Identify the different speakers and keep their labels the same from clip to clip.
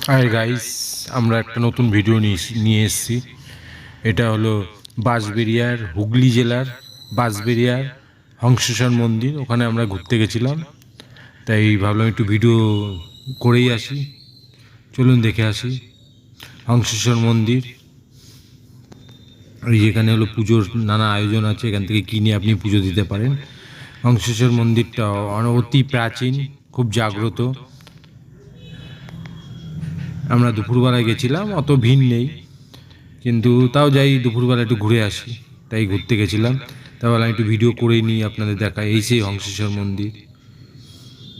Speaker 1: Hi guys, আমরা একটা নতুন ভিডিও নিয়ে এসেছি। এটা হলো বাঁশবেড়িয়ার, হুগলি জেলার বাঁশবেড়িয়ার হংসেশ্বর মন্দির। ওখানে আমরা ঘুরতে গেছিলাম, তাই ভাবলাম একটু ভিডিও করেই আসি। চলুন দেখে আসি হংসেশ্বর মন্দির। এই যেখানে হলো পুজোর নানা আয়োজন আছে, এখান থেকে কিনে আপনি পুজো দিতে পারেন। হংসেশ্বর মন্দিরটা অতি প্রাচীন, খুব জাগ্রত। আমরা দুপুরবেলায় গেছিলাম, অত ভিড় নেই, কিন্তু তাও যাই দুপুরবেলা একটু ঘুরে আসি, তাই ঘুরতে গেছিলাম। তাহলে আমি একটু ভিডিও করে নিই, আপনাদের দেখাই। এই সেই হংসেশ্বর মন্দির।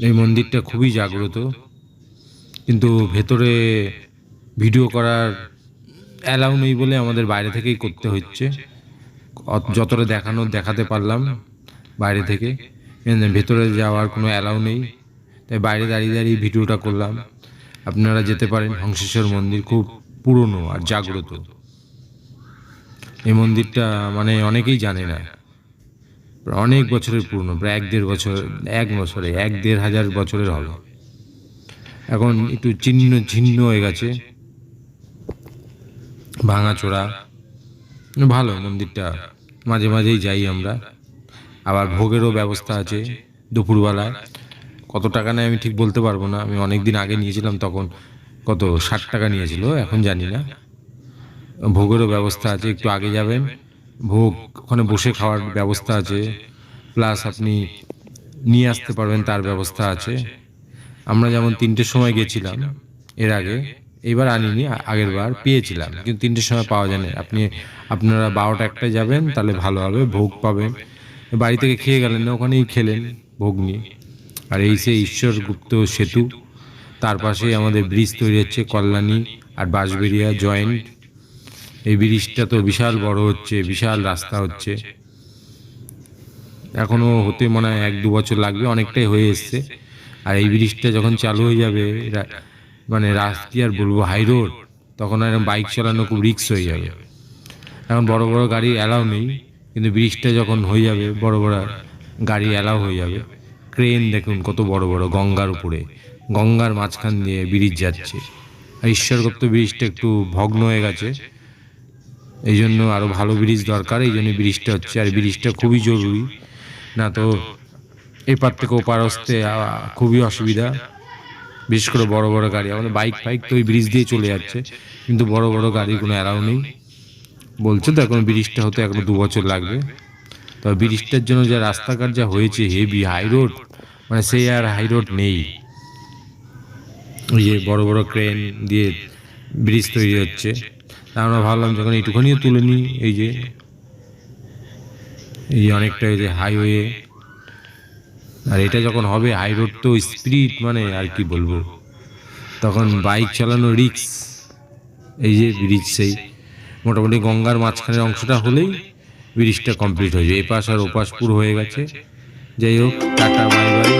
Speaker 1: এই মন্দিরটা খুবই জাগ্রত, কিন্তু ভেতরে ভিডিও করার অ্যালাউ নেই বলে আমাদের বাইরে থেকেই করতে হচ্ছে। যতটা দেখাতে পারলাম বাইরে থেকে, ভেতরে যাওয়ার কোনো অ্যালাউ নেই, তাই বাইরে দাঁড়িয়ে দাঁড়িয়ে ভিডিওটা করলাম। আপনারা যেতে পারেন, হংসেশ্বর মন্দির খুব পুরনো আর জাগ্রত। এই মন্দিরটা মানে অনেকেই জানে না, অনেক বছরের পুরনো, প্রায় 1-1.5 বছরের হবে। এখন একটু ছিন্ন হয়ে গেছে, ভাঙাচোরা। ভালো মন্দিরটা, মাঝে মাঝেই যাই আমরা। আবার ভোগেরও ব্যবস্থা আছে দুপুরবেলায়। কত টাকা নেয় আমি ঠিক বলতে পারবো না, আমি অনেক দিন আগে নিয়েছিলাম, তখন কত 60 টাকা নিয়েছিল, এখন জানি না। ভোগেরও ব্যবস্থা আছে, একটু আগে যাবেন, ভোগ ওখানে বসে খাওয়ার ব্যবস্থা আছে, প্লাস আপনি নিয়ে আসতে পারবেন, তার ব্যবস্থা আছে। আমরা যেমন 3টের সময় গেছিলাম এর আগে, এবার আনিনি, আগের বার পেয়েছিলাম, কিন্তু 3টের সময় পাওয়া যায় না। আপনারা 12টা-1টায় যাবেন, তাহলে ভালো হবে, ভোগ পাবেন। বাড়ি থেকে খেয়ে গেলেন না, ওখানেই খেলেন ভোগ নিয়ে। আর এই সেই ঈশ্বরগুপ্ত সেতু, তার পাশেই আমাদের ব্রিজ তৈরি হচ্ছে, কল্যাণী আর বাঁশবেড়িয়া জয়েন্ট। এই ব্রিজটা তো বিশাল বড় হচ্ছে, বিশাল রাস্তা হচ্ছে, এখনও হতে মনে হয় 1-2 বছর লাগবে, অনেকটাই হয়ে এসছে। আর এই ব্রিজটা যখন চালু হয়ে যাবে, মানে কি আর বলবো, হাই রোড, তখন আর বাইক চালানো খুব রিস্ক হয়ে যাবে। এখন বড় বড় গাড়ি অ্যালাউ নেই, কিন্তু ব্রিজটা যখন হয়ে যাবে, বড় বড় গাড়ি অ্যালাউ হয়ে যাবে। ক্রেন দেখুন কত বড় বড়, গঙ্গার উপরে, গঙ্গার মাঝখান দিয়ে ব্রিজ যাচ্ছে। আর ঈশ্বরগুপ্ত ব্রিজটা একটু ভগ্ন হয়ে গেছে, এই জন্য আরও ভালো ব্রিজ দরকার, এই জন্য ব্রিজটা হচ্ছে। আর ব্রিজটা খুবই জরুরি, না তো এপার থেকে ওপার আসতে খুবই অসুবিধা। বিশেষ করে বড় বড় গাড়ি, আমাদের বাইক ফাইক তো ওই ব্রিজ দিয়ে চলে যাচ্ছে, কিন্তু বড় বড় গাড়ির কোনো অ্যালাউ নেই বলছে। তো এখন ব্রিজটা হতে এখনো 2 বছর লাগবে। তবে ব্রিজটার জন্য যা রাস্তাঘাট যা হয়েছে, হেভি হাই রোড, মানে সেই আর হাই রোড নেই। ওই যে বড় বড় ক্রেন দিয়ে ব্রিজ তৈরি হচ্ছে, আমরা ভাবলাম যখন এইটুখানিও তুলে নিই, এই যে অনেকটা এই যে হাইওয়ে, আর এটা যখন হবে হাই রোড, তো স্পিড মানে আর কি বলবো, তখন বাইক চালানো রিস্ক। এই যে ব্রিজ সেই মোটামুটি গঙ্গার মাঝখানের অংশটা হলেই ব্রিজটা কমপ্লিট হয়ে যাবে, এপাশ আর ওপাশ পুরো হয়ে গেছে। যাই হোক, টাটা, বাই বাই।